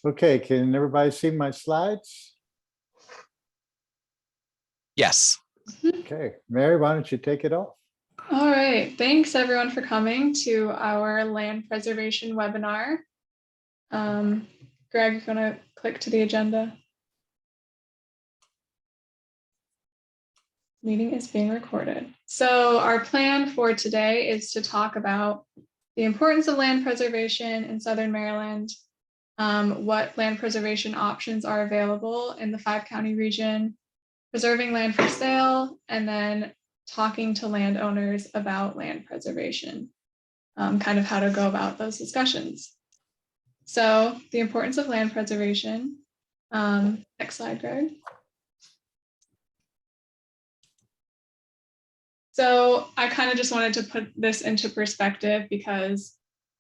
Okay, can everybody see my slides? Yes. Okay, Mary, why don't you take it off? All right, thanks everyone for coming to our land preservation webinar. Greg, if you want to click to the agenda. Meeting is being recorded. So our plan for today is to talk about the importance of land preservation in Southern Maryland, what land preservation options are available in the 5-county region, preserving land for sale, and then talking to landowners about land preservation, kind of how to go about those discussions. So the importance of land preservation. Next slide, Greg. So I kind of just wanted to put this into perspective because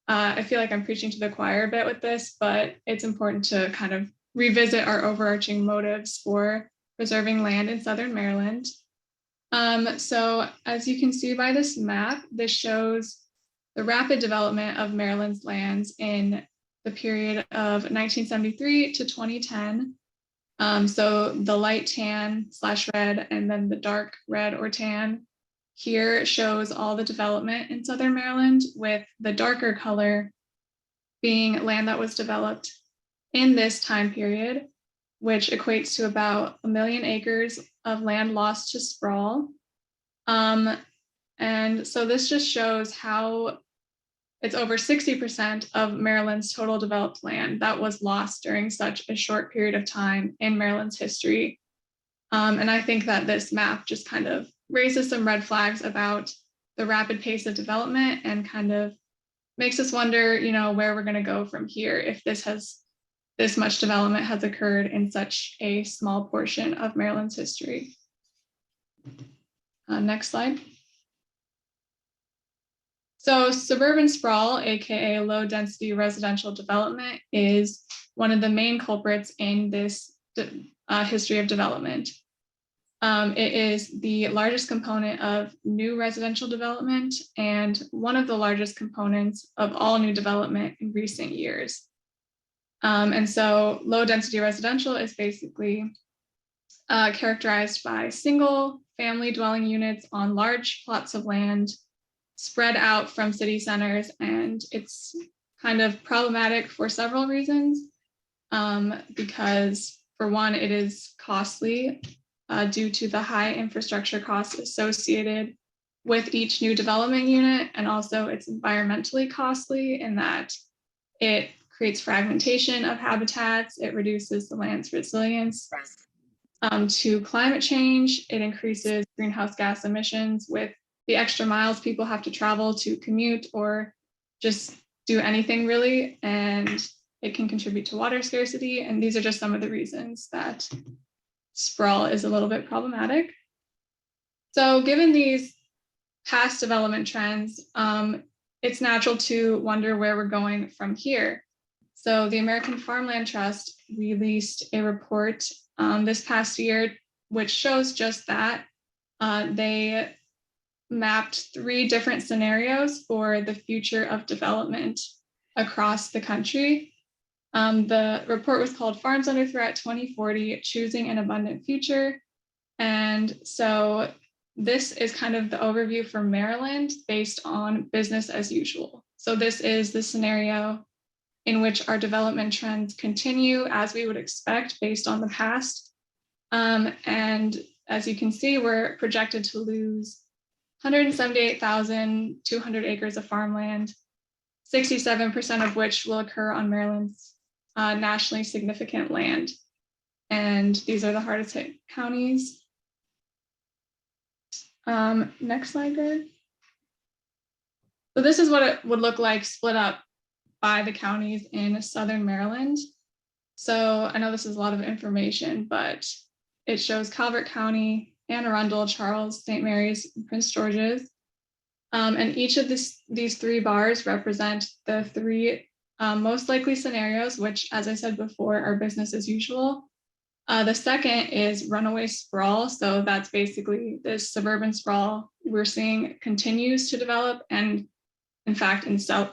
I feel like I'm preaching to the choir a bit with this, but it's important to kind of revisit our overarching motives for preserving land in Southern Maryland. So as you can see by this map, this shows the rapid development of Maryland's lands in the period of 1973 to 2010. So the light tan/red and then the dark red or tan here shows all the development in Southern Maryland, with the darker color being land that was developed in this time period, which equates to about 1 million acres of land lost to sprawl. And so this just shows how it's over 60% of Maryland's total developed land that was lost during such a short period of time in Maryland's history. And I think that this map just kind of raises some red flags about the rapid pace of development and kind of makes us wonder, where we're going to go from here if this much development has occurred in such a small portion of Maryland's history. Next slide. So suburban sprawl, aka low density residential development, is one of the main culprits in this history of development. It is the largest component of new residential development and one of the largest components of all new development in recent years. And so low density residential is basically characterized by single family dwelling units on large plots of land spread out from city centers. And it's kind of problematic for several reasons, because for one, it is costly due to the high infrastructure costs associated with each new development unit. And also it's environmentally costly in that it creates fragmentation of habitats. It reduces the land's resilience to climate change. It increases greenhouse gas emissions with the extra miles people have to travel to commute or just do anything really. And it can contribute to water scarcity. And these are just some of the reasons that sprawl is a little bit problematic. So given these past development trends, it's natural to wonder where we're going from here. So the American Farmland Trust released a report this past year, which shows just that. They mapped 3 different scenarios for the future of development across the country. The report was called Farms Under Threat 2040, Choosing an Abundant Future. And so this is kind of the overview for Maryland based on business as usual. So this is the scenario in which our development trends continue as we would expect based on the past. And as you can see, we're projected to lose 178,200 acres of farmland, 67% of which will occur on Maryland's nationally significant land. And these are the hardest hit counties. Next slide, Greg. So this is what it would look like split up by the counties in Southern Maryland. So I know this is a lot of information, but it shows Calvert County, Anne Arundel, Charles, St. Mary's, and Prince George's. And each of these 3 bars represent the 3 most likely scenarios, which, as I said before, are business as usual. The second is runaway sprawl. So that's basically this suburban sprawl we're seeing continues to develop and, in fact,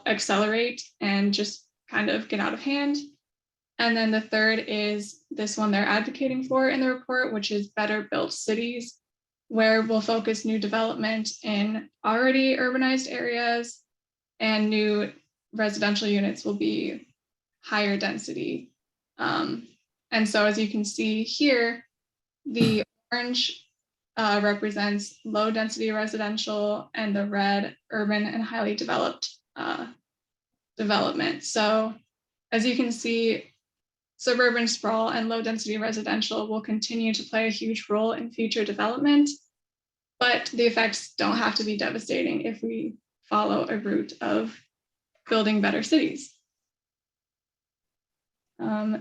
accelerate and just kind of get out of hand. And then the third is this one they're advocating for in the report, which is better built cities, where we'll focus new development in already urbanized areas, and new residential units will be higher density. And so as you can see here, the orange represents low density residential, and the red urban and highly developed development. So as you can see, suburban sprawl and low density residential will continue to play a huge role in future development, but the effects don't have to be devastating if we follow a route of building better cities.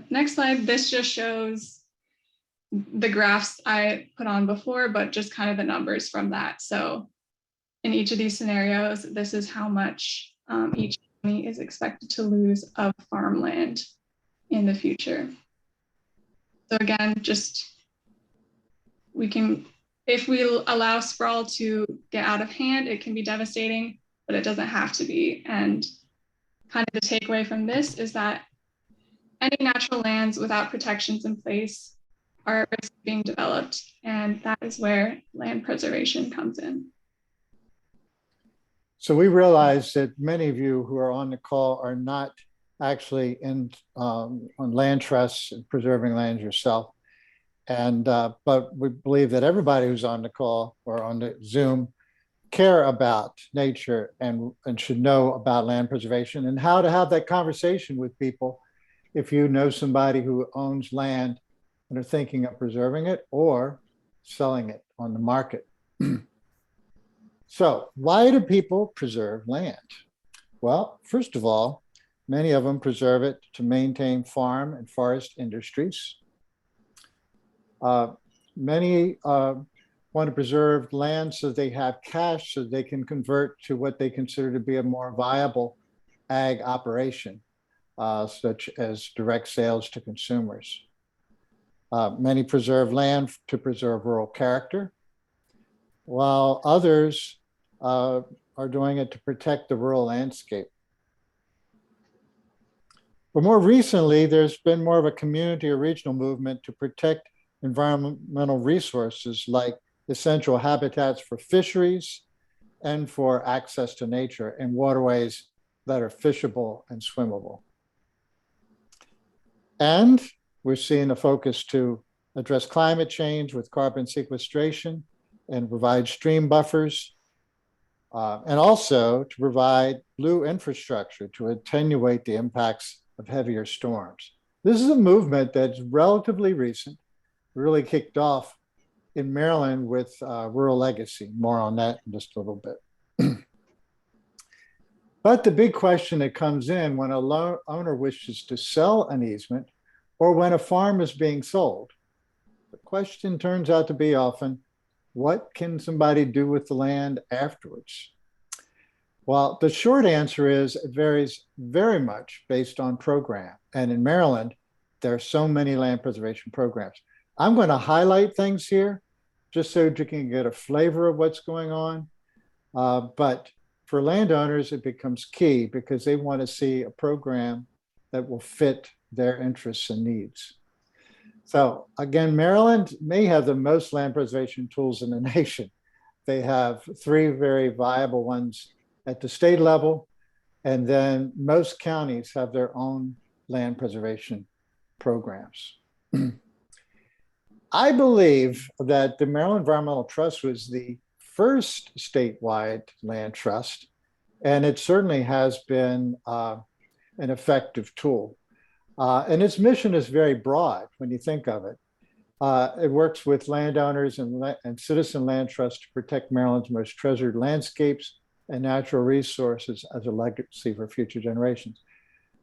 Next slide, this just shows the graphs I put on before, but just kind of the numbers from that. So in each of these scenarios, this is how much each county is expected to lose of farmland in the future. So again, just if we allow sprawl to get out of hand, it can be devastating, but it doesn't have to be. And kind of the takeaway from this is that any natural lands without protections in place are at risk of being developed, and that is where land preservation comes in. So we realize that many of you who are on the call are not actually on land trusts and preserving land yourself. And but we believe that everybody who's on the call or on the Zoom care about nature and should know about land preservation and how to have that conversation with people if you know somebody who owns land and are thinking of preserving it or selling it on the market. So why do people preserve land? Well, first of all, many of them preserve it to maintain farm and forest industries. Many want to preserve land so they have cash so they can convert to what they consider to be a more viable ag operation, such as direct sales to consumers. Many preserve land to preserve rural character, while others are doing it to protect the rural landscape. But more recently, there's been more of a community or regional movement to protect environmental resources like essential habitats for fisheries and for access to nature and waterways that are fishable and swimmable. And we're seeing a focus to address climate change with carbon sequestration and provide stream buffers, and also to provide blue infrastructure to attenuate the impacts of heavier storms. This is a movement that's relatively recent, really kicked off in Maryland with Rural Legacy. More on that in just a little bit. But the big question that comes in when a owner wishes to sell an easement or when a farm is being sold, the question turns out to be often, what can somebody do with the land afterwards? Well, the short answer is it varies very much based on program. And in Maryland, there are so many land preservation programs. I'm going to highlight things here just so you can get a flavor of what's going on. But for landowners, it becomes key because they want to see a program that will fit their interests and needs. So again, Maryland may have the most land preservation tools in the nation. They have 3 very viable ones at the state level, and then most counties have their own land preservation programs. I believe that the Maryland Environmental Trust was the first statewide land trust, and it certainly has been an effective tool. And its mission is very broad when you think of it. It works with landowners and citizen land trusts to protect Maryland's most treasured landscapes and natural resources as a legacy for future generations.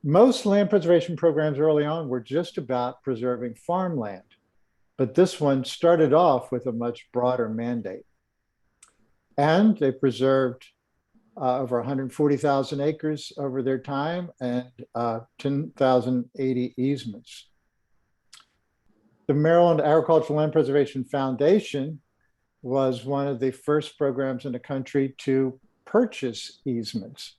Most land preservation programs early on were just about preserving farmland, but this one started off with a much broader mandate. And they preserved over 140,000 acres over their time and 10,080 easements. The Maryland Agricultural Land Preservation Foundation was one of the first programs in the country to purchase easements.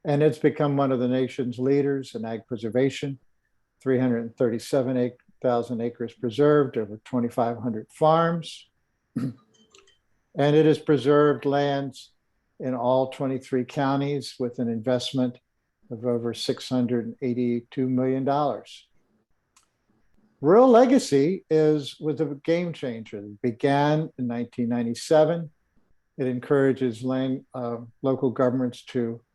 And it's become one of the nation's leaders in ag preservation 337,000 acres preserved, over 2,500 farms. And it has preserved lands in all 23 counties with an investment of over $682 million. Rural Legacy was a game changer. It began in 1997. It encourages local governments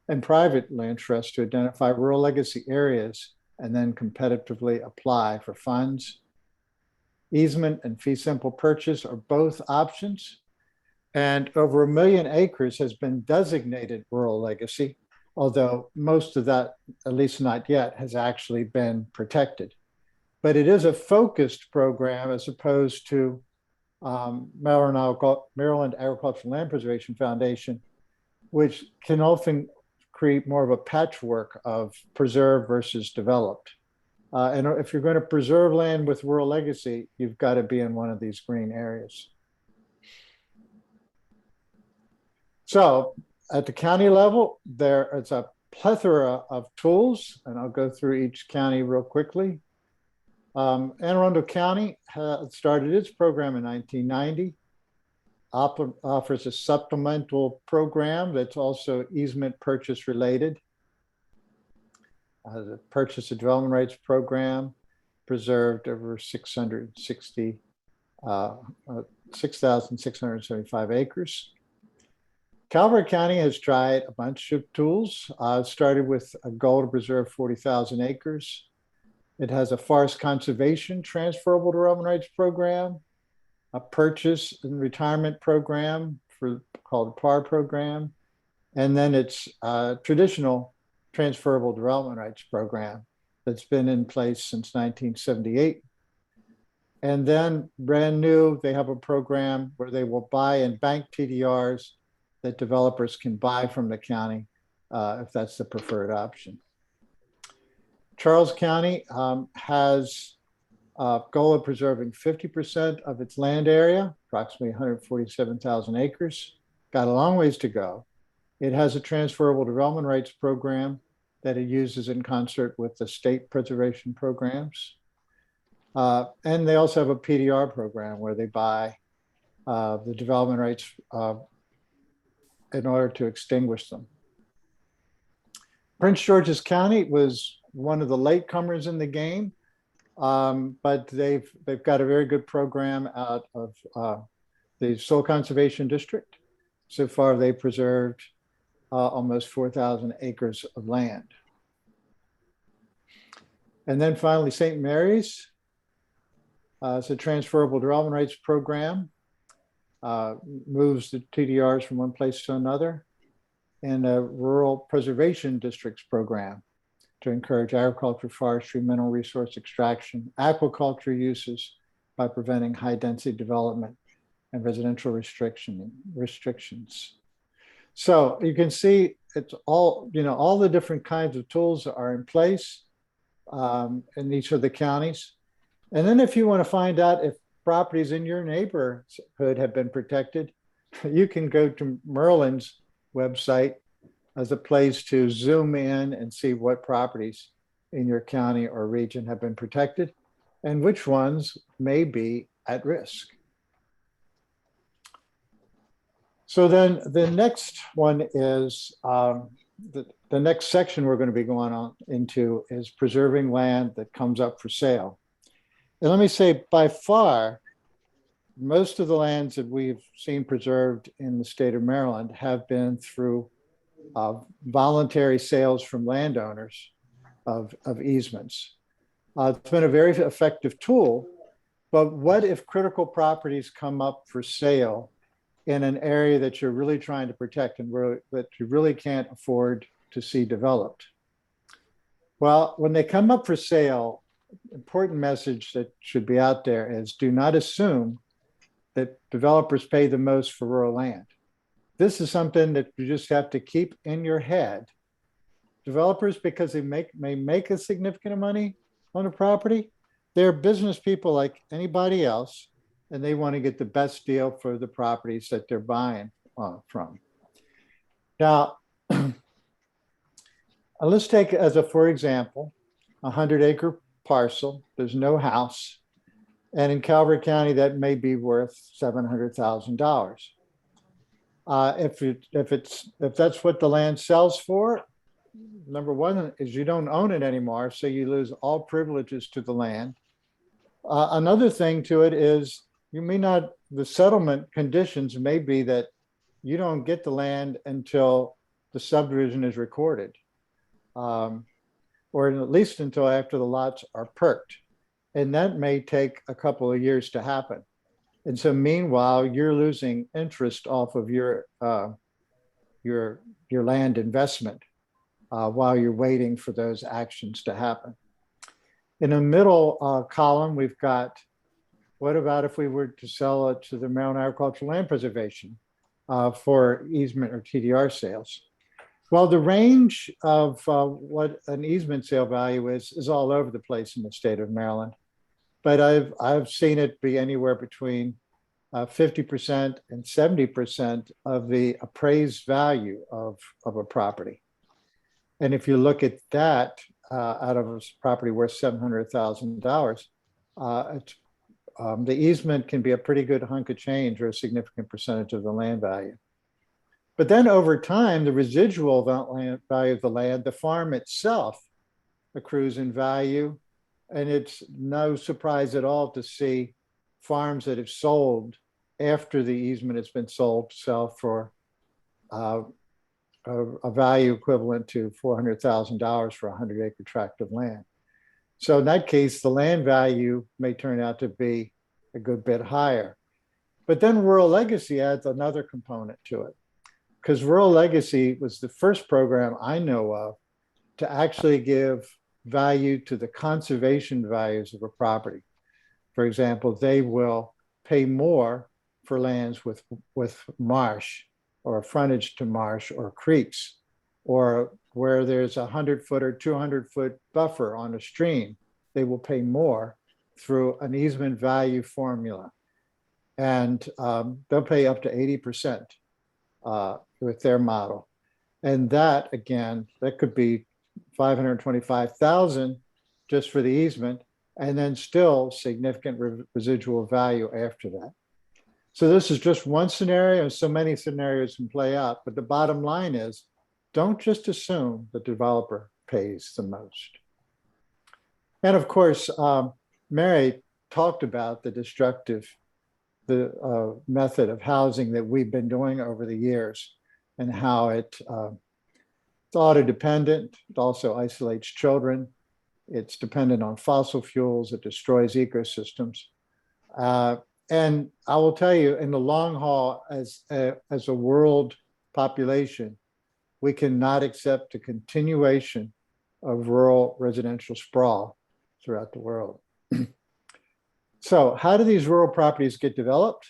and private land trusts to identify rural legacy areas and then competitively apply for funds. Easement and fee simple purchase are both options. And over 1 million acres has been designated rural legacy, although most of that, at least not yet, has actually been protected. But it is a focused program as opposed to Maryland Agricultural Land Preservation Foundation, which can often create more of a patchwork of preserved versus developed. And if you're going to preserve land with rural legacy, you've got to be in one of these green areas. So at the county level, there is a plethora of tools, and I'll go through each county real quickly. Anne Arundel County started its program in 1990, offers a supplemental program that's also easement purchase related. The Purchase and Development Rights Program preserved over 6,675 acres. Calvert County has tried a bunch of tools. Started with a goal to preserve 40,000 acres. It has a forest conservation transferable development rights program, a purchase and retirement program called the PAR program, and then its traditional transferable development rights program that's been in place since 1978. And then brand new, they have a program where they will buy and bank TDRs that developers can buy from the county if that's the preferred option. Charles County has a goal of preserving 50% of its land area, approximately 147,000 acres. Got a long ways to go. It has a transferable development rights program that it uses in concert with the state preservation programs. And they also have a PDR program where they buy the development rights in order to extinguish them. Prince George's County was one of the latecomers in the game, but they've got a very good program out of the Soil Conservation District. So far, they preserved almost 4,000 acres of land. And then finally, St. Mary's. It's a transferable development rights program, moves the TDRs from one place to another, and a rural preservation districts program to encourage agriculture, forestry, mineral resource extraction, aquaculture uses by preventing high density development and residential restrictions. So you can see it's all, all the different kinds of tools are in place in each of the counties. And then if you want to find out if properties in your neighborhood have been protected, you can go to Merlin's website as a place to zoom in and see what properties in your county or region have been protected and which ones may be at risk. So then the next one is, the next section we're going to be going on into is preserving land that comes up for sale. And let me say, by far, most of the lands that we've seen preserved in the state of Maryland have been through voluntary sales from landowners of easements. It's been a very effective tool, but what if critical properties come up for sale in an area that you're really trying to protect and that you really can't afford to see developed? Well, when they come up for sale, important message that should be out there is do not assume that developers pay the most for rural land. This is something that you just have to keep in your head. Developers, because they may make a significant amount of money on a property, they're business people like anybody else, and they want to get the best deal for the properties that they're buying from. Now, let's take for example, a 100-acre parcel. There's no house. And in Calvert County, that may be worth $700,000. If that's what the land sells for, number one is you don't own it anymore, so you lose all privileges to the land. Another thing to it is you may not, the settlement conditions may be that you don't get the land until the subdivision is recorded, or at least until after the lots are perked. And that may take a couple of years to happen. And so meanwhile, you're losing interest off of your land investment while you're waiting for those actions to happen. In the middle column, we've got, what about if we were to sell it to the Maryland Agricultural Land Preservation for easement or TDR sales? Well, the range of what an easement sale value is all over the place in the state of Maryland. But I've seen it be anywhere between 50% and 70% of the appraised value of a property. And if you look at that out of a property worth $700,000, the easement can be a pretty good hunk of change or a significant percentage of the land value. But then over time, the residual value of the land, the farm itself, accrues in value. And it's no surprise at all to see farms that have sold after the easement has been sold sell for a value equivalent to $400,000 for a 100-acre tract of land. So in that case, the land value may turn out to be a good bit higher. But then Rural Legacy adds another component to it, because Rural Legacy was the first program I know of to actually give value to the conservation values of a property. For example, they will pay more for lands with marsh or a frontage to marsh or creeks, or where there's a 100-foot or 200-foot buffer on a stream, they will pay more through an easement value formula. And they'll pay up to 80% with their model. And that, again, that could be $525,000 just for the easement, and then still significant residual value after that. So this is just one scenario, and so many scenarios can play out. But the bottom line is, don't just assume the developer pays the most. And of course, Mary talked about the destructive method of housing that we've been doing over the years, and how it's auto dependent. It also isolates children. It's dependent on fossil fuels. It destroys ecosystems. And I will tell you, in the long haul, as a world population, we cannot accept a continuation of rural residential sprawl throughout the world. So how do these rural properties get developed?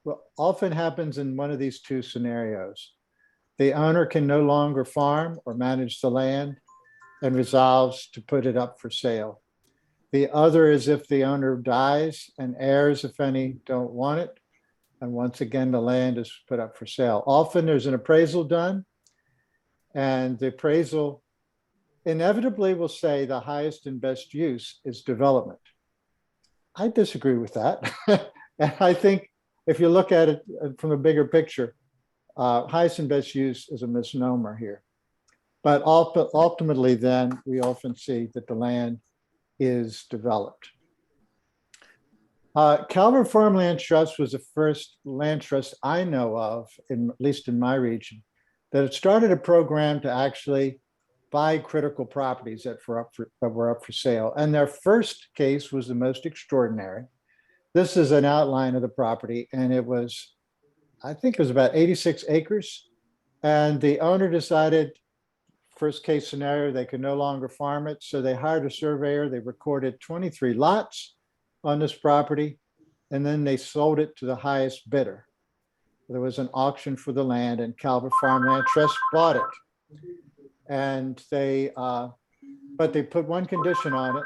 Well, often happens in one of these two scenarios. The owner can no longer farm or manage the land and resolves to put it up for sale. The other is if the owner dies and heirs, if any, don't want it. And once again, the land is put up for sale. Often there's an appraisal done, and the appraisal inevitably will say the highest and best use is development. I disagree with that. And I think if you look at it from a bigger picture, highest and best use is a misnomer here. But ultimately, then, we often see that the land is developed. Calvert Farmland Trust was the first land trust I know of, at least in my region, that had started a program to actually buy critical properties that were up for sale. And their first case was the most extraordinary. This is an outline of the property, and it was, I think it was about 86 acres. And the owner decided, first case scenario, they could no longer farm it. So they hired a surveyor. They recorded 23 lots on this property, and then they sold it to the highest bidder. There was an auction for the land, and Calvert Farmland Trust bought it. And but they put one condition on it,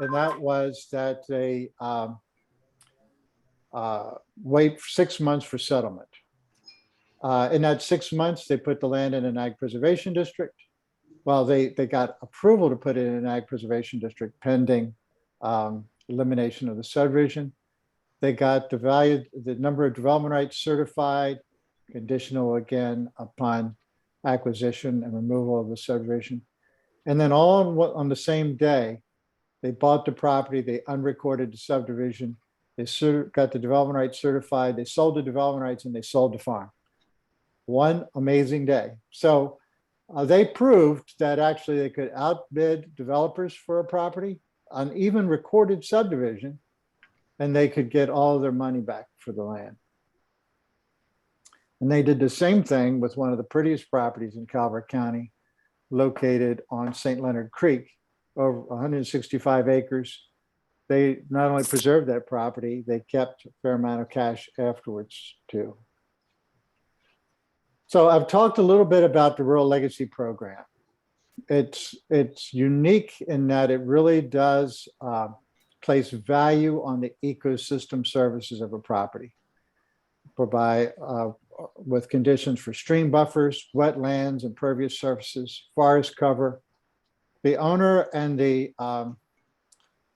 and that was that they wait 6 months for settlement. In that 6 months, they put the land in an ag preservation district. well, they got approval to put it in an ag preservation district pending elimination of the subdivision. They got the number of development rights certified, conditional again upon acquisition and removal of the subdivision. And then all on the same day, they bought the property, they unrecorded the subdivision, they got the development rights certified, they sold the development rights, and they sold the farm. One amazing day. So they proved that actually they could outbid developers for a property on even recorded subdivision, and they could get all of their money back for the land. And they did the same thing with one of the prettiest properties in Calvert County, located on St. Leonard Creek, over 165 acres. They not only preserved that property, they kept a fair amount of cash afterwards too. So I've talked a little bit about the Rural Legacy Program. It's unique in that it really does place value on the ecosystem services of a property, provide with conditions for stream buffers, wetlands, impervious surfaces, forest cover. The owner and the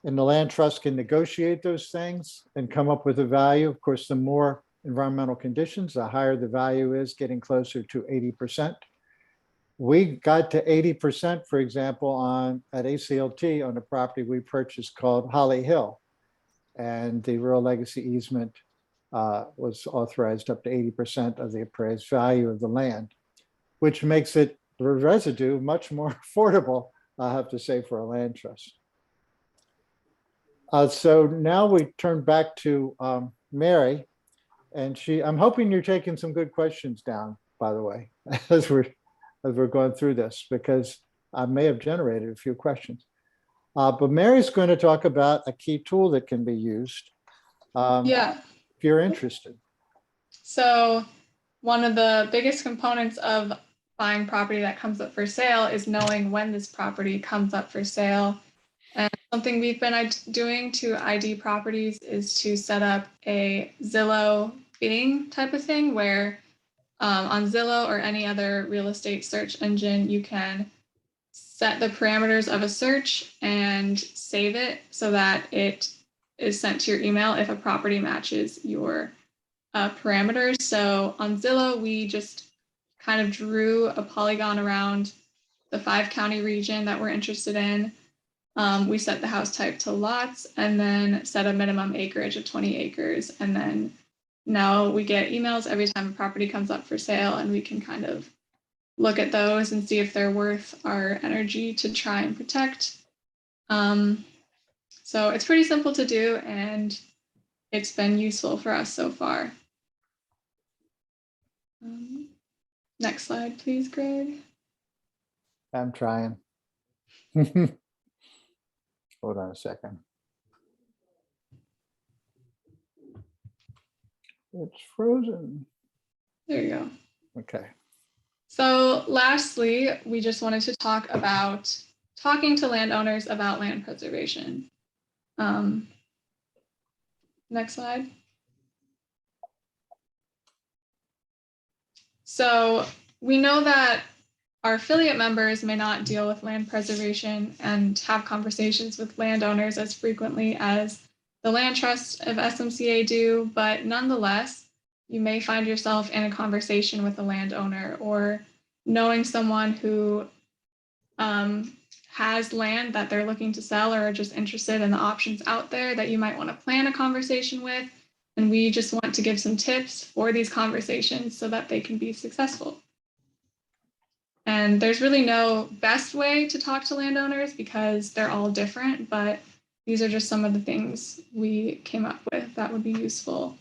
land trust can negotiate those things and come up with a value. Of course, the more environmental conditions, the higher the value is, getting closer to 80%. We got to 80%, for example, at ACLT on a property we purchased called Holly Hill. And the rural legacy easement was authorized up to 80% of the appraised value of the land, which makes it, the residue, much more affordable, I have to say, for a land trust. So now we turn back to Mary, and I'm hoping you're taking some good questions down, by the way, as we're going through this, because I may have generated a few questions. But Mary's going to talk about a key tool that can be used. Yeah. If you're interested. So one of the biggest components of buying property that comes up for sale is knowing when this property comes up for sale. And something we've been doing to ID properties is to set up a Zillow bidding type of thing where on Zillow or any other real estate search engine, you can set the parameters of a search and save it so that it is sent to your email if a property matches your parameters. So on Zillow, we just kind of drew a polygon around the 5-county region that we're interested in. We set the house type to lots and then set a minimum acreage of 20 acres. And then now we get emails every time a property comes up for sale, and we can kind of look at those and see if they're worth our energy to try and protect. So it's pretty simple to do, and it's been useful for us so far. Next slide, please, Greg. I'm trying. Hold on a second. It's frozen. There you go. Okay. So lastly, we just wanted to talk about talking to landowners about land preservation. Next slide. So we know that our affiliate members may not deal with land preservation and have conversations with landowners as frequently as the land trust of SMCA do, but nonetheless, you may find yourself in a conversation with a landowner or knowing someone who has land that they're looking to sell or are just interested in the options out there that you might want to plan a conversation with. And we just want to give some tips for these conversations so that they can be successful. And there's really no best way to talk to landowners because they're all different, but these are just some of the things we came up with that would be useful.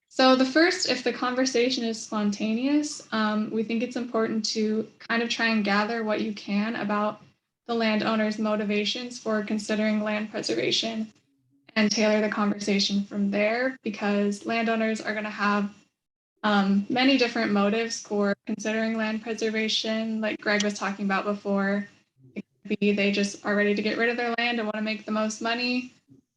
So the first, if the conversation is spontaneous, we think it's important to kind of try and gather what you can about the landowner's motivations for considering land preservation and tailor the conversation from there, because landowners are going to have many different motives for considering land preservation. Like Greg was talking about before, it could be they just are ready to get rid of their land and want to make the most money,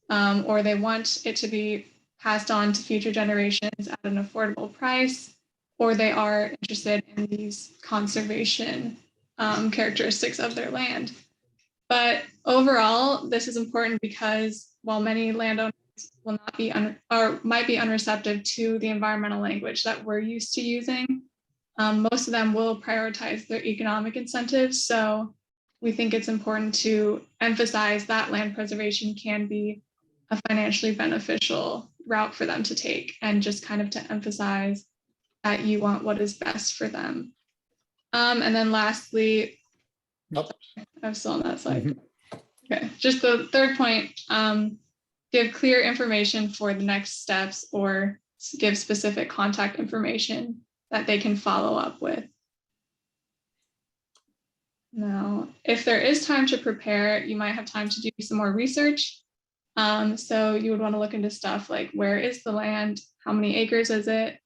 or they want it to be passed on to future generations at an affordable price, or they are interested in these conservation characteristics of their land. But overall, this is important because while many landowners will not be or might be unreceptive to the environmental language that we're used to using, most of them will prioritize their economic incentives. So we think it's important to emphasize that land preservation can be a financially beneficial route for them to take, and just kind of to emphasize that you want what is best for them. And then lastly, Nope. I'm still on that slide. Okay, just the third point, give clear information for the next steps, or give specific contact information that they can follow up with. Now, if there is time to prepare, you might have time to do some more research. So you would want to look into stuff like, where is the land? How many acres is it?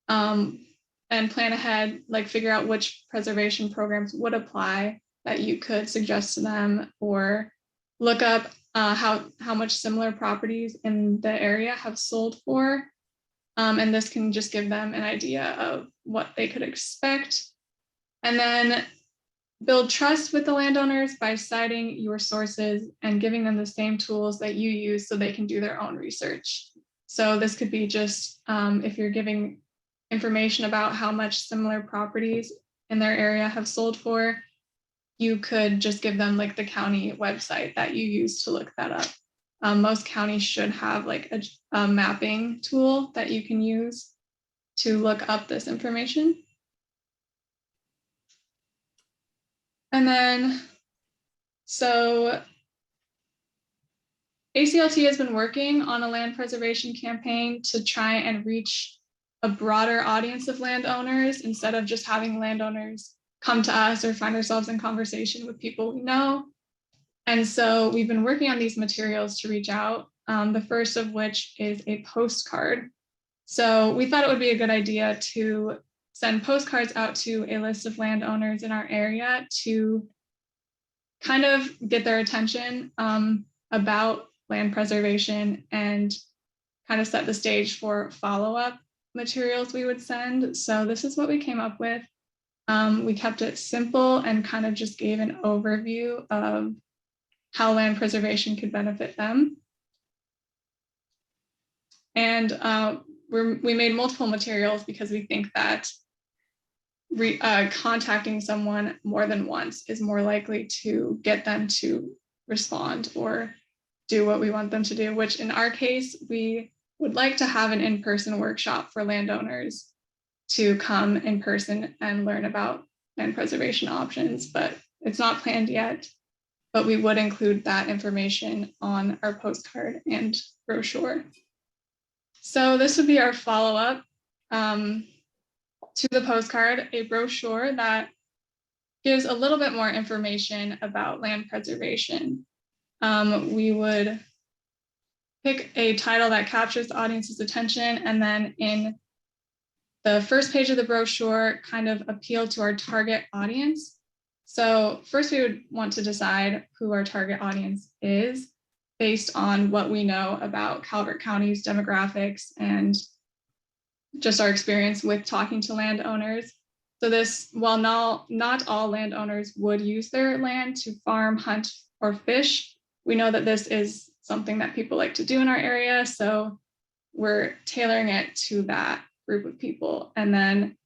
And plan ahead, like figure out which preservation programs would apply that you could suggest to them, or look up how much similar properties in the area have sold for. And this can just give them an idea of what they could expect. And then build trust with the landowners by citing your sources and giving them the same tools that you use so they can do their own research. So this could be just if you're giving information about how much similar properties in their area have sold for, you could just give them like the county website that you use to look that up. Most counties should have like a mapping tool that you can use to look up this information. And then, so ACLT has been working on a land preservation campaign to try and reach a broader audience of landowners, instead of just having landowners come to us or find ourselves in conversation with people we know. And so we've been working on these materials to reach out, the first of which is a postcard. So we thought it would be a good idea to send postcards out to a list of landowners in our area to kind of get their attention about land preservation, and kind of set the stage for follow-up materials we would send. So this is what we came up with. We kept it simple and kind of just gave an overview of how land preservation could benefit them. And we made multiple materials because we think that contacting someone more than once is more likely to get them to respond or do what we want them to do, which in our case, we would like to have an in-person workshop for landowners to come in person and learn about land preservation options, but it's not planned yet. But we would include that information on our postcard and brochure. So this would be our follow-up to the postcard, a brochure that gives a little bit more information about land preservation. We would pick a title that captures the audience's attention, and then in the first page of the brochure, kind of appeal to our target audience. So first we would want to decide who our target audience is based on what we know about Calvert County's demographics and just our experience with talking to landowners. So this, while not all landowners would use their land to farm, hunt, or fish, we know that this is something that people like to do in our area. So we're tailoring it to that group of people. And then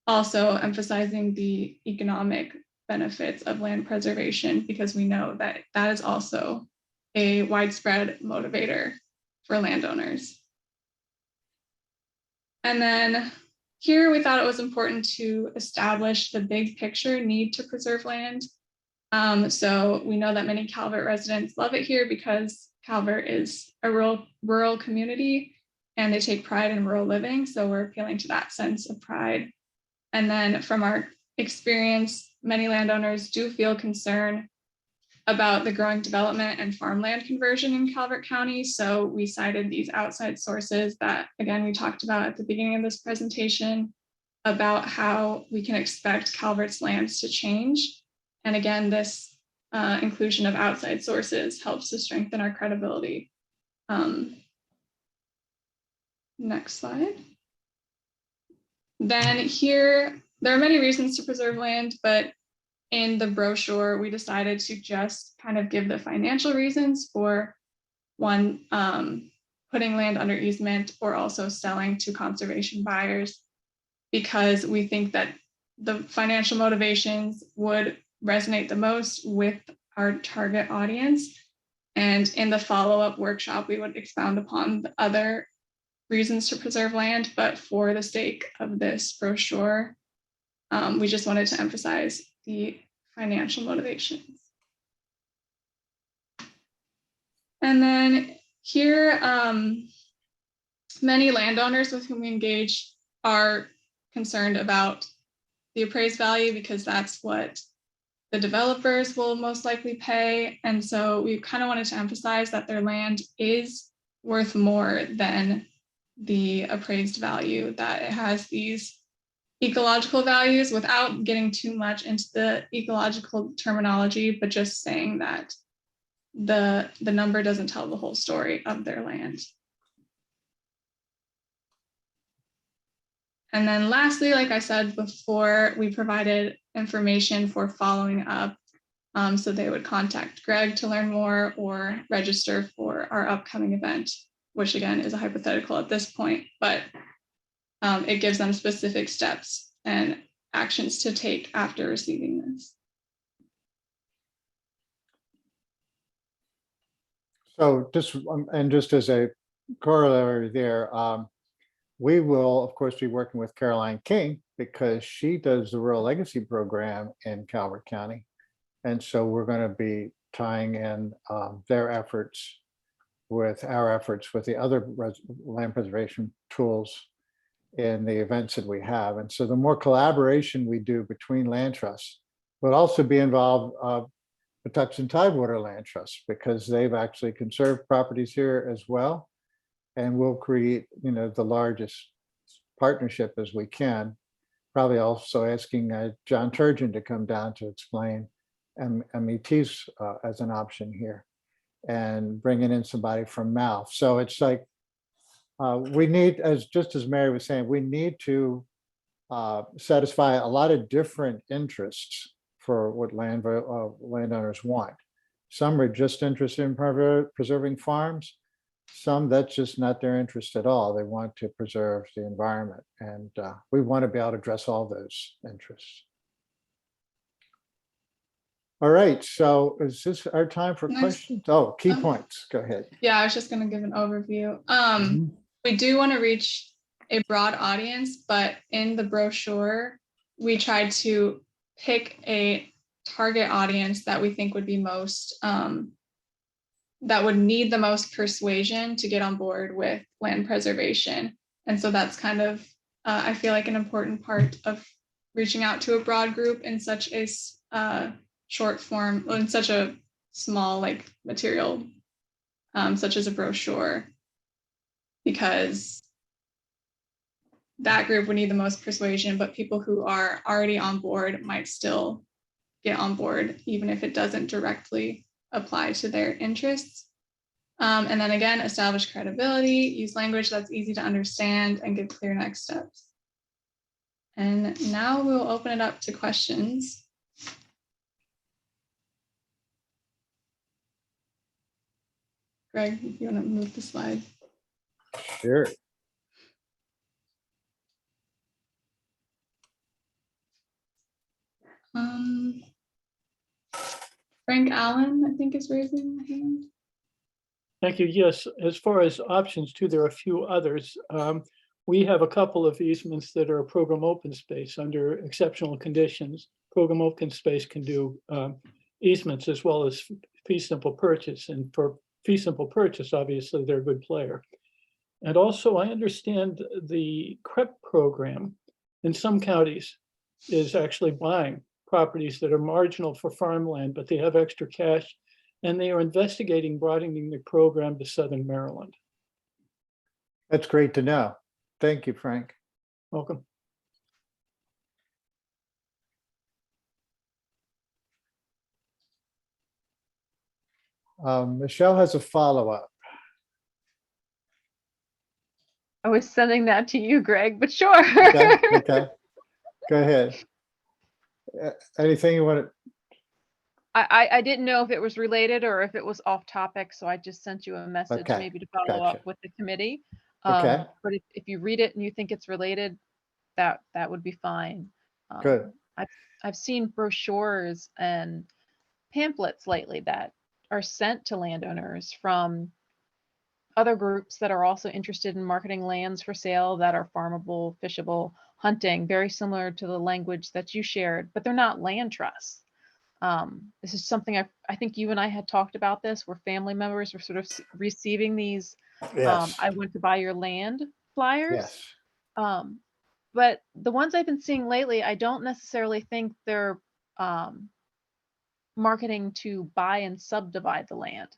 also emphasizing the economic benefits of land preservation, because we know that that is also a widespread motivator for landowners. And then here we thought it was important to establish the big picture need to preserve land. So we know that many Calvert residents love it here because Calvert is a rural community and they take pride in rural living. So we're appealing to that sense of pride. And then from our experience, many landowners do feel concern about the growing development and farmland conversion in Calvert County. So we cited these outside sources that, again, we talked about at the beginning of this presentation about how we can expect Calvert's lands to change. And again, this inclusion of outside sources helps to strengthen our credibility. Next slide. Then here, there are many reasons to preserve land, but in the brochure, we decided to just kind of give the financial reasons for one, putting land under easement or also selling to conservation buyers, because we think that the financial motivations would resonate the most with our target audience. And in the follow-up workshop, we would expound upon the other reasons to preserve land, but for the sake of this brochure, we just wanted to emphasize the financial motivations. And then here, many landowners with whom we engage are concerned about the appraised value because that's what the developers will most likely pay. And so we kind of wanted to emphasize that their land is worth more than the appraised value, that it has these ecological values without getting too much into the ecological terminology, but just saying that the number doesn't tell the whole story of their land. And then lastly, like I said before, we provided information for following up. So they would contact Greg to learn more or register for our upcoming event, which again is a hypothetical at this point, but it gives them specific steps and actions to take after receiving this. So just as a corollary there, we will, of course, be working with Caroline King because she does the Rural Legacy Program in Calvert County. And so we're going to be tying in their efforts with our efforts with the other land preservation tools in the events that we have. And so the more collaboration we do between land trusts, we'll also be involved the Tucson Tidewater Land Trust, because they've actually conserved properties here as well. And we'll create, the largest partnership as we can. Probably also asking John Turgeon to come down to explain METs as an option here, and bringing in somebody from MALF. So it's like we need, just as Mary was saying, we need to satisfy a lot of different interests for what landowners want. Some are just interested in preserving farms. Some, that's just not their interest at all. They want to preserve the environment. And we want to be able to address all those interests. All right, so is this our time for questions? Oh, key points, go ahead. Yeah, I was just gonna give an overview. We do want to reach a broad audience, but in the brochure, we tried to pick a target audience that we think would be most, that would need the most persuasion to get on board with land preservation. And so that's kind of, I feel like, an important part of reaching out to a broad group in such a short form, in such a small material, such as a brochure, because that group would need the most persuasion, but people who are already on board might still get on board, even if it doesn't directly apply to their interests. And then again, establish credibility, use language that's easy to understand, and give clear next steps. And now we'll open it up to questions. Greg, if you want to move the slide. Sure. Frank Allen, I think, is raising a hand. Thank you. Yes, as far as options too, there are a few others. We have a couple of easements that are program open space under exceptional conditions. Program open space can do easements as well as fee simple purchase. And for fee simple purchase, obviously, they're a good player. And also, I understand the CREP program in some counties is actually buying properties that are marginal for farmland, but they have extra cash, and they are investigating broadening the program to Southern Maryland. That's great to know. Thank you, Frank. Welcome. Michelle has a follow-up. I was sending that to you, Greg, but sure. Okay, okay. Go ahead. Anything you want to, I didn't know if it was related or if it was off topic, so I just sent you a message Okay, maybe to follow gotcha. up with the committee. Okay. But if you read it and you think it's related, that would be fine. Good. I've seen brochures and pamphlets lately that are sent to landowners from other groups that are also interested in marketing lands for sale that are farmable, fishable, hunting, very similar to the language that you shared, but they're not land trusts. This is something I think you and I had talked about this, where family members were sort of receiving these Yes. I went to buy your land flyers. Yes. But the ones I've been seeing lately, I don't necessarily think they're marketing to buy and subdivide the land.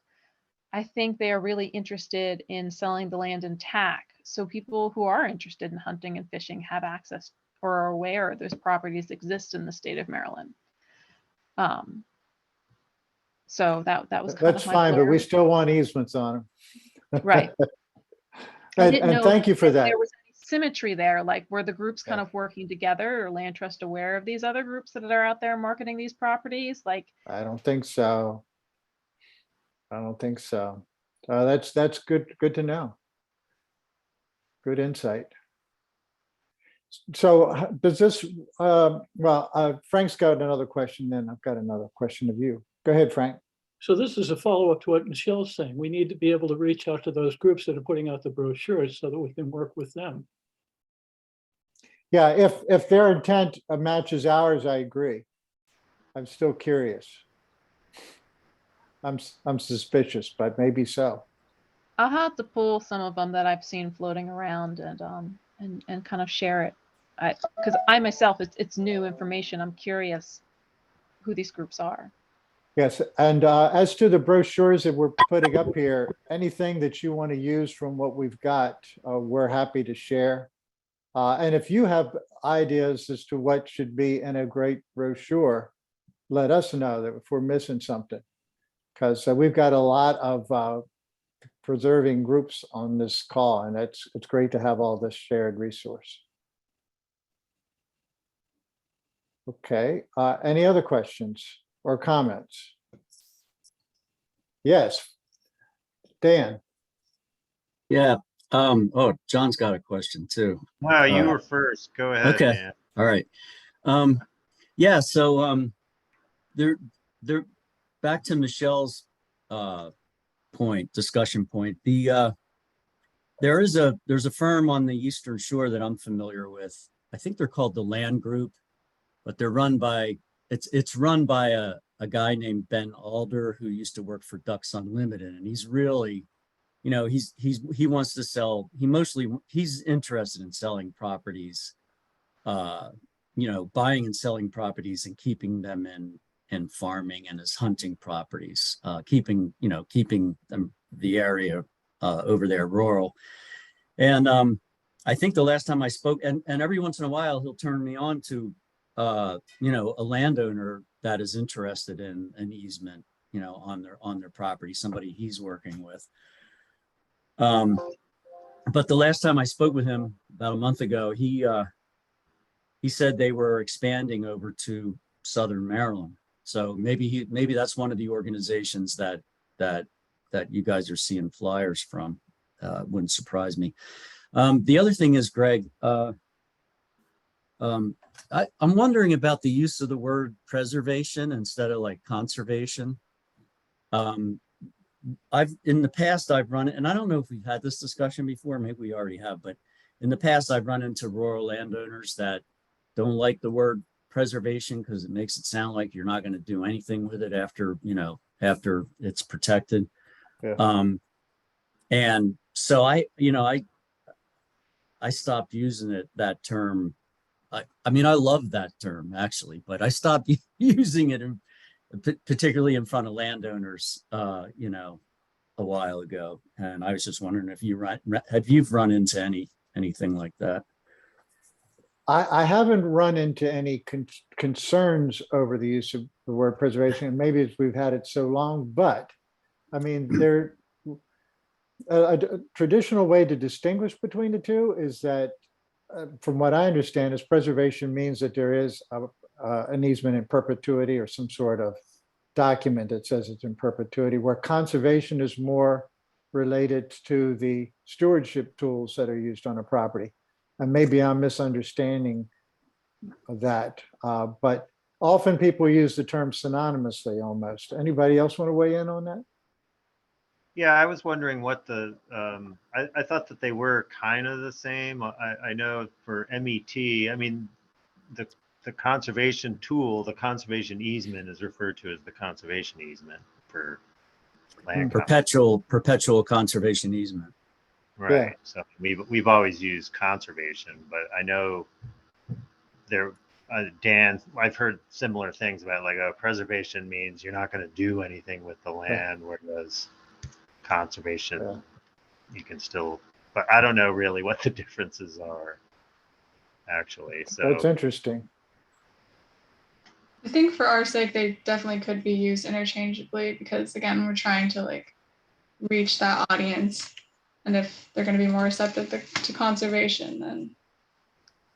I think they are really interested in selling the land intact. So people who are interested in hunting and fishing have access or are aware those properties exist in the state of Maryland. So that was kind That's of my fine, but we blurb. still want easements on them. Right. I didn't And know thank you for if that. there was any symmetry there, like were the groups kind Yeah. of working together, or Land Trust aware of these other groups that are out there marketing these properties? Like, I don't think so. I don't think so. That's good to know. Good insight. So does this, Frank's got another question, then I've got another question of you. Go ahead, Frank. So this is a follow-up to what Michelle's saying. We need to be able to reach out to those groups that are putting out the brochures so that we can work with them. Yeah, if their intent matches ours, I agree. I'm still curious. I'm suspicious, but maybe so. I'll have to pull some of them that I've seen floating around and kind of share it. Because I myself, it's new information. I'm curious who these groups are. Yes, and as to the brochures that we're putting up here, anything that you want to use from what we've got, we're happy to share. And if you have ideas as to what should be in a great brochure, let us know that if we're missing something. Because we've got a lot of preserving groups on this call, and it's great to have all this shared resource. Okay, any other questions or comments? Yes, Dan. Yeah. John's got a question too. Wow, you were first. Go ahead, Okay. man. All right. Yeah. So they're back to Michelle's discussion point. There's a firm on the Eastern Shore that I'm familiar with. I think they're called the Land Group, but they're run by it's run by a guy named Ben Alder, who used to work for Ducks Unlimited, and he's really, he wants to sell. He's interested in selling properties, buying and selling properties and keeping them in farming and as hunting properties, keeping them, the area over there rural. And I think the last time I spoke, and every once in a while he'll turn me on to a landowner that is interested in an easement, on their property, somebody he's working with. But the last time I spoke with him about a month ago, he said they were expanding over to Southern Maryland. So maybe that's one of the organizations that you guys are seeing flyers from. Wouldn't surprise me. The other thing is, Greg, I'm wondering about the use of the word preservation instead of like conservation. In the past I've run it, and I don't know if we've had this discussion before, maybe we already have, but in the past I've run into rural landowners that don't like the word preservation because it makes it sound like you're not going to do anything with it after it's protected. Yeah. And so I stopped using that term. I mean, I love that term actually, but I stopped using it particularly in front of landowners, a while ago. And I was just wondering if you've run into anything like that. I haven't run into any concerns over the use of the word preservation, and maybe it's we've had it so long, but I mean, a traditional way to distinguish between the two is that, from what I understand, is preservation means that there is an easement in perpetuity or some sort of document that says it's in perpetuity, where conservation is more related to the stewardship tools that are used on a property. And maybe I'm misunderstanding that, but often people use the term synonymously almost. Anybody else want to weigh in on that? Yeah, I was wondering what I thought that they were kind of the same. I know for MET, I mean, the conservation tool, the conservation easement is referred to as the conservation easement for land. Perpetual conservation easement. Right. Yeah. So we've always used conservation, but I know there, Dan, I've heard similar things about like, preservation means you're not going to do anything with the land, whereas conservation, you can still, but I don't know really what the differences are actually. So That's interesting. I think for our sake, they definitely could be used interchangeably because again, we're trying to like reach that audience. And if they're going to be more receptive to conservation, then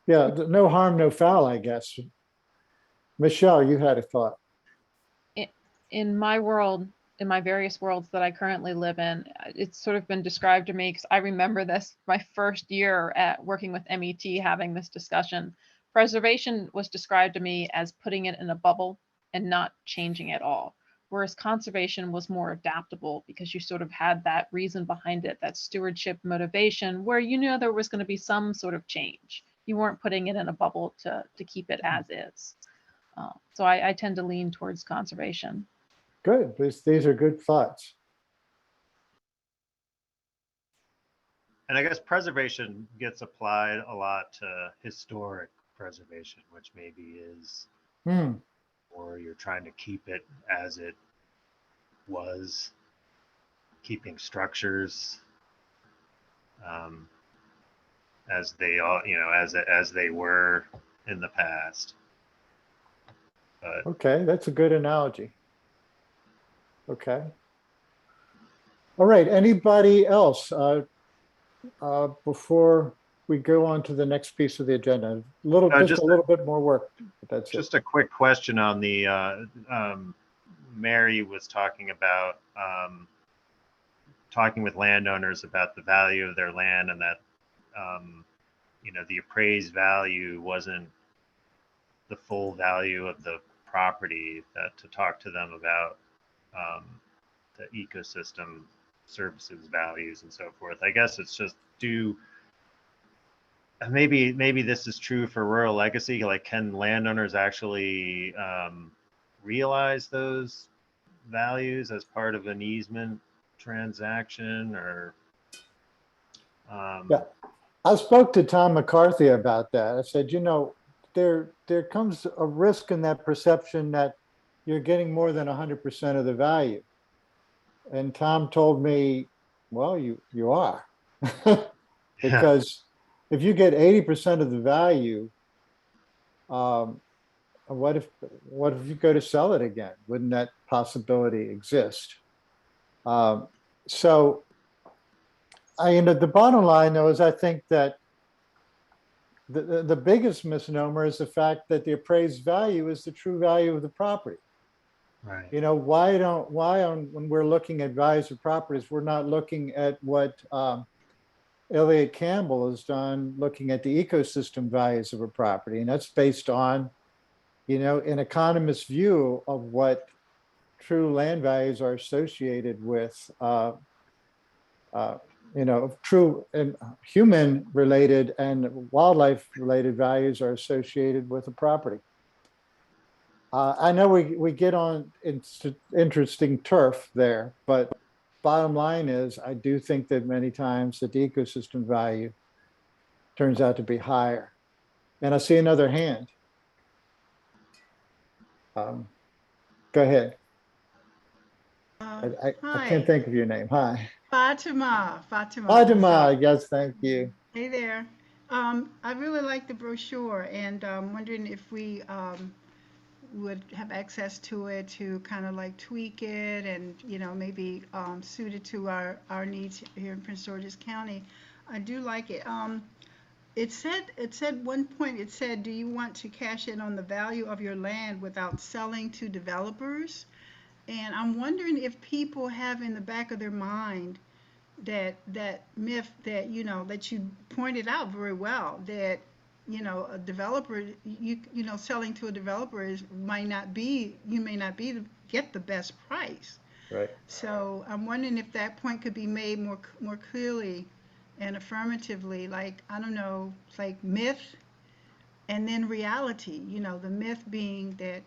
Yeah, no harm, no foul, I guess. Michelle, you had a thought. In my world, in my various worlds that I currently live in, it's sort of been described to me because I remember this my first year at working with MET having this discussion. Preservation was described to me as putting it in a bubble and not changing at all. Whereas conservation was more adaptable because you sort of had that reason behind it, that stewardship motivation, where you knew there was going to be some sort of change. You weren't putting it in a bubble to keep it as is. So I tend to lean towards conservation. Good. These are good thoughts. and I guess preservation gets applied a lot to historic preservation, which maybe is, or you're trying to keep it as it was, keeping structures as they all, as they were in the past. But Okay, that's a good analogy. Okay. All right, anybody else before we go on to the next piece of the agenda? Just a little bit more work, but that's just it. a quick question on the, Mary was talking about talking with landowners about the value of their land and that, the appraised value wasn't the full value of the property, that to talk to them about the ecosystem services values and so forth. I guess it's just maybe this is true for rural legacy. Like, can landowners actually realize those values as part of an easement transaction, or Yeah, I spoke to Tom McCarthy about that. I said, there comes a risk in that perception that you're getting more than 100% of the value. And Tom told me, well, you are. Because if you get 80% of the value, what if you go to sell it again? Wouldn't that possibility exist? So the bottom line though is I think that the biggest misnomer is the fact that the appraised value is the true value of the property. right. When we're looking at values of properties, we're not looking at what Elliott Campbell has done, looking at the ecosystem values of a property. And that's based on, an economist's view of what true land values are associated with, true and human related and wildlife related values are associated with a property. I know we get on interesting turf there, but bottom line is I do think that many times that the ecosystem value turns out to be higher. And I see another hand. Go ahead. I can't think of your name. Hi. Fatima. Fatima, yes, thank you. Hey there. I really like the brochure, and I'm wondering if we would have access to it to kind of like tweak it and, maybe suit it to our needs here in Prince George's County. I do like it. it said one point, it said, do you want to cash in on the value of your land without selling to developers? And I'm wondering if people have in the back of their mind that myth that, that you pointed out very well, that, a developer, selling to a developer you may not be to get the best price. Right. So I'm wondering if that point could be made more clearly and affirmatively, like, I don't know, like myth and then reality. The myth being that,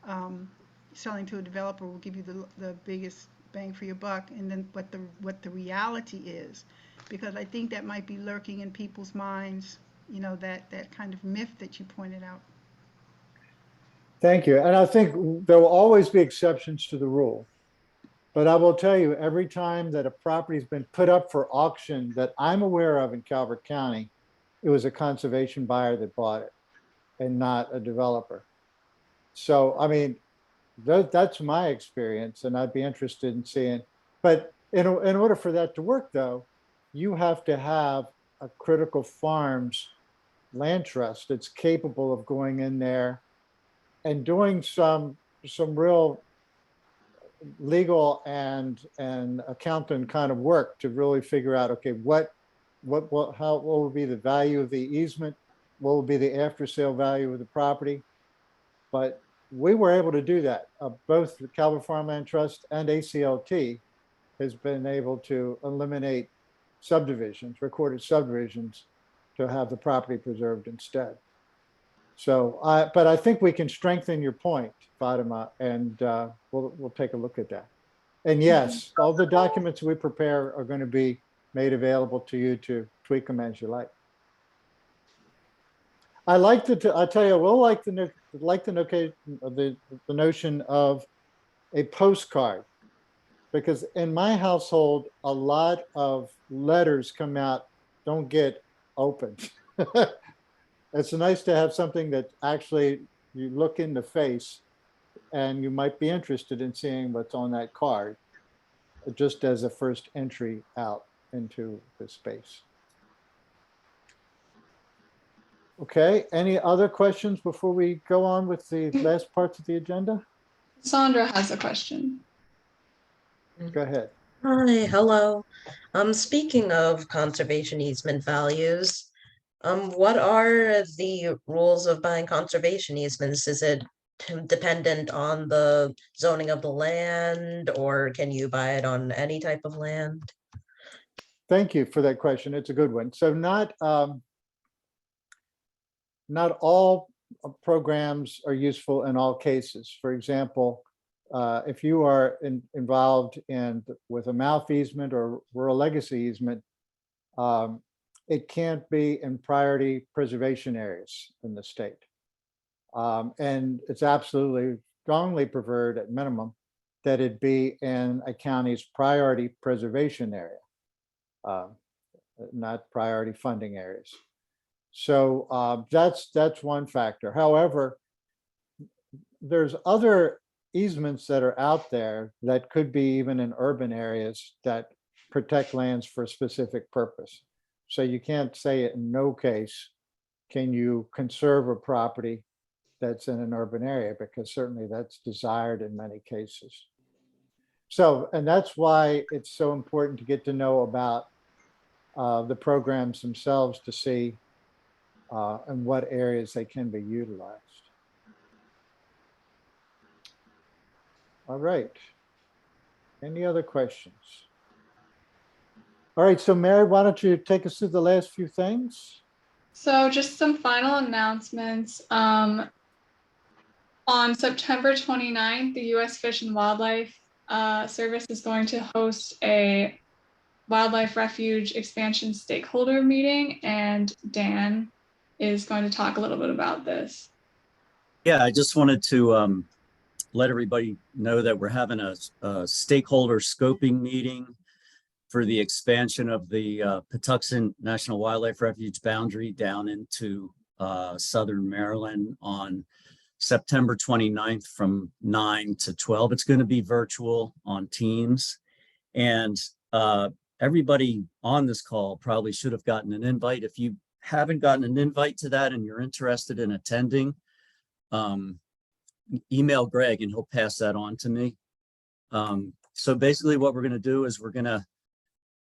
um, selling to a developer will give you the biggest bang for your buck, and then what the reality is, because I think that might be lurking in people's minds, that kind of myth that you pointed out. Thank you. And I think there will always be exceptions to the rule. But I will tell you, every time that a property's been put up for auction that I'm aware of in Calvert County, it was a conservation buyer that bought it and not a developer. So, I mean, that's my experience, and I'd be interested in seeing. But in order for that to work, though, you have to have a critical farms land trust that's capable of going in there and doing some real legal and accountant kind of work to really figure out, okay, what will be the value of the easement, what will be the after sale value of the property. But we were able to do that. Both the Calvert Farmland Trust and ACLT has been able to eliminate subdivisions, recorded subdivisions, to have the property preserved instead. So, but I think we can strengthen your point, Fatima, and we'll take a look at that. And yes, all the documents we prepare are going to be made available to you to tweak them as you like. I tell you, we'll like the notion of a postcard, because in my household, a lot of letters come out, don't get opened. It's nice to have something that actually you look in the face and you might be interested in seeing what's on that card, just as a first entry out into the space. Okay, any other questions before we go on with the last parts of the agenda? Sandra has a question. Go ahead. Hi, hello. Speaking of conservation easement values, what are the rules of buying conservation easements? Is it dependent on the zoning of the land, or can you buy it on any type of land? Thank you for that question. It's a good one. So not all programs are useful in all cases. For example, if you are involved with a mouth easement or rural legacy easement, it can't be in priority preservation areas in the state. And it's absolutely strongly preferred at minimum that it be in a county's priority preservation area, not priority funding areas. So that's one factor. However, there's other easements that are out there that could be even in urban areas that protect lands for a specific purpose. So you can't say it in no case can you conserve a property that's in an urban area, because certainly that's desired in many cases. So, and that's why it's so important to get to know about the programs themselves to see in what areas they can be utilized. All right. Any other questions? All right, so Mary, why don't you take us through the last few things? So just some final announcements. On September 29th, the U.S. Fish and Wildlife Service is going to host a wildlife refuge expansion stakeholder meeting, and Dan is going to talk a little bit about this. Yeah, I just wanted to let everybody know that we're having a stakeholder scoping meeting for the expansion of the Patuxent National Wildlife Refuge boundary down into southern Maryland on September 29th from 9 to 12. It's going to be virtual on Teams. And everybody on this call probably should have gotten an invite. If you haven't gotten an invite to that and you're interested in attending, email Greg and he'll pass that on to me. So basically what we're going to do is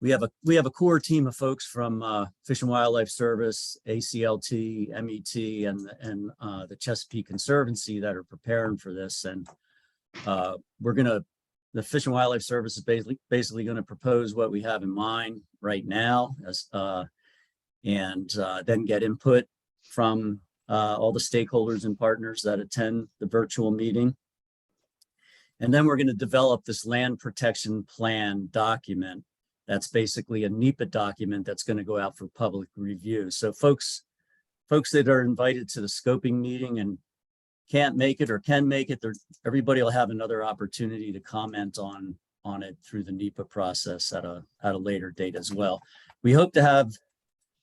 we have a core team of folks from Fish and Wildlife Service, ACLT, MET, and the Chesapeake Conservancy that are preparing for this. And the Fish and Wildlife Service is basically going to propose what we have in mind right now, and then get input from all the stakeholders and partners that attend the virtual meeting. And then we're going to develop this land protection plan document. That's basically a NEPA document that's going to go out for public review. So folks that are invited to the scoping meeting and can't make it or can make it, everybody will have another opportunity to comment on it through the NEPA process at a later date as well. We hope to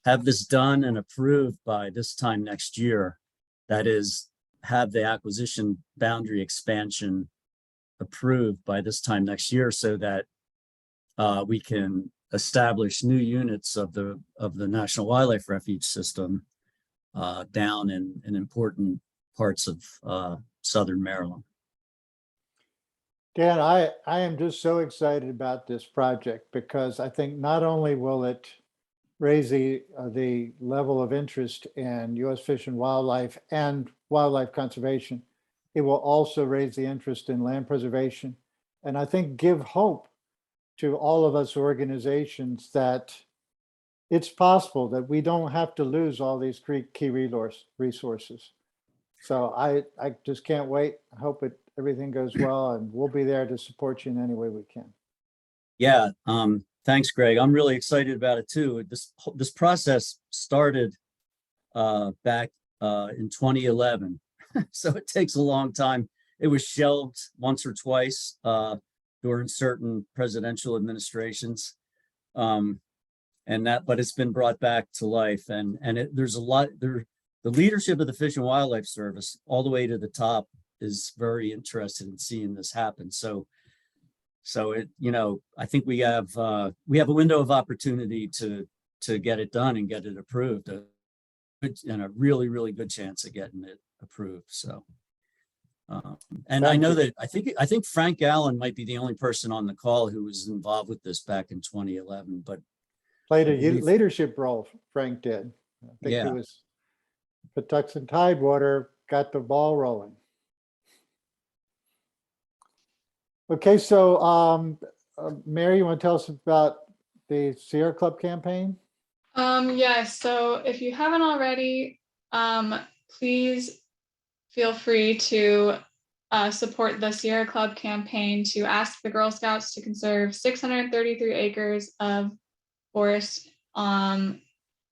have this done and approved by this time next year. That is, have the acquisition boundary expansion approved by this time next year, so that we can establish new units of the National Wildlife Refuge system down in important parts of southern Maryland. Dan, I am just so excited about this project because I think not only will it raise the level of interest in U.S. Fish and Wildlife and wildlife conservation, it will also raise the interest in land preservation, and I think give hope to all of us organizations that it's possible that we don't have to lose all these key resources. So I just can't wait. I hope everything goes well, and we'll be there to support you in any way we can. Yeah, thanks, Greg. I'm really excited about it too. This process started back in 2011, so it takes a long time. It was shelved once or twice during certain presidential administrations, but it's been brought back to life, and there's a lot there. The leadership of the Fish and Wildlife Service, all the way to the top, is very interested in seeing this happen. So it, I think we have a window of opportunity to get it done and get it approved, and a really, really good chance of getting it approved. So, and I know that I think Frank Allen might be the only person on the call who was involved with this back in 2011, but played a leadership role. Frank did. I think he was Patuxent Tidewater, got the ball rolling. Okay, so Mary, you want to tell us about the Sierra Club campaign? Yes, so if you haven't already, please feel free to support the Sierra Club campaign to ask the Girl Scouts to conserve 633 acres of forest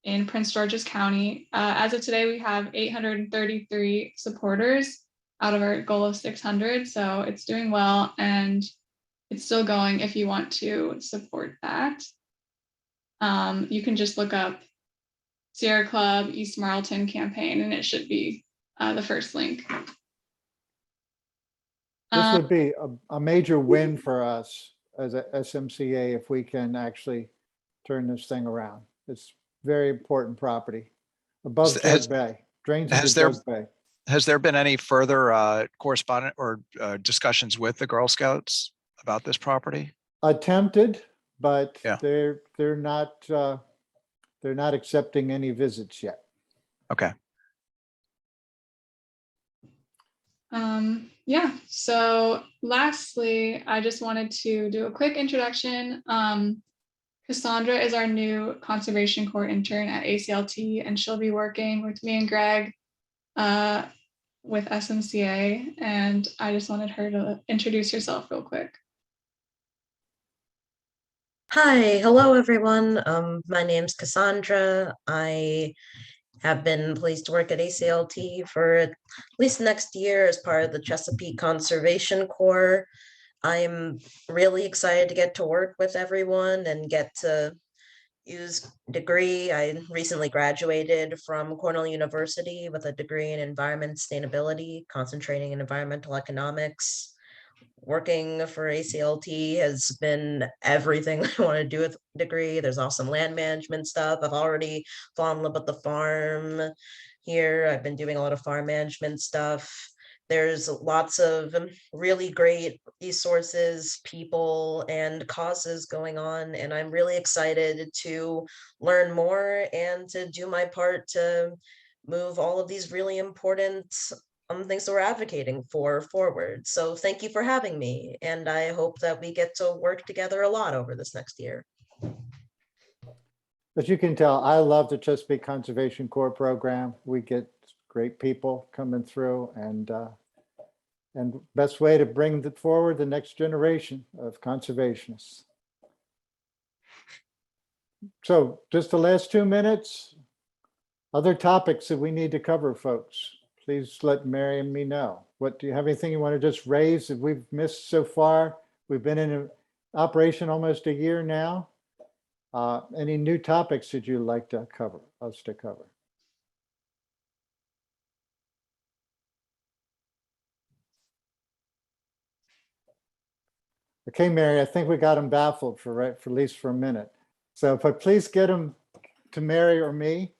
in Prince George's County. As of today, we have 833 supporters out of our goal of 600. So it's doing well, and it's still going if you want to support that. You can just look up Sierra Club East Marlton campaign, and it should be the first link. This would be a major win for us as a SMCA if we can actually turn this thing around. It's very important property above Jug Bay, drains into Jug Bay. Has there been any further correspondence or discussions with the Girl Scouts about this property? Attempted, but they're not accepting any visits yet. Okay. Yeah, so lastly, I just wanted to do a quick introduction. Cassandra is our new Conservation Corps intern at ACLT, and she'll be working with me and Greg with SMCA, and I just wanted her to introduce herself real quick. Hi, hello everyone. My name's Cassandra. I have been pleased to work at ACLT for at least next year as part of the Chesapeake Conservation Corps. I'm really excited to get to work with everyone and get to use degree. I recently graduated from Cornell University with a degree in environment sustainability, concentrating in environmental economics. Working for ACLT has been everything I want to do with degree. There's awesome land management stuff. I've already fallen in love with the farm here. I've been doing a lot of farm management stuff. There's lots of really great resources, people, and causes going on, and I'm really excited to learn more and to do my part to move all of these really important things that we're advocating for forward. So thank you for having me, and I hope that we get to work together a lot over this next year. As you can tell, I love the Chesapeake Conservation Corps program. We get great people coming through, and best way to bring forward the next generation of conservationists. So just the last 2 minutes, other topics that we need to cover, folks. Please let Mary and me know. What, do you have anything you want to just raise that we've missed so far? We've been in operation almost a year now. Any new topics that you'd like to cover, us to cover? Okay, Mary, I think we got them baffled for at least for a minute. So, but please get them to Mary or me,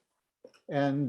and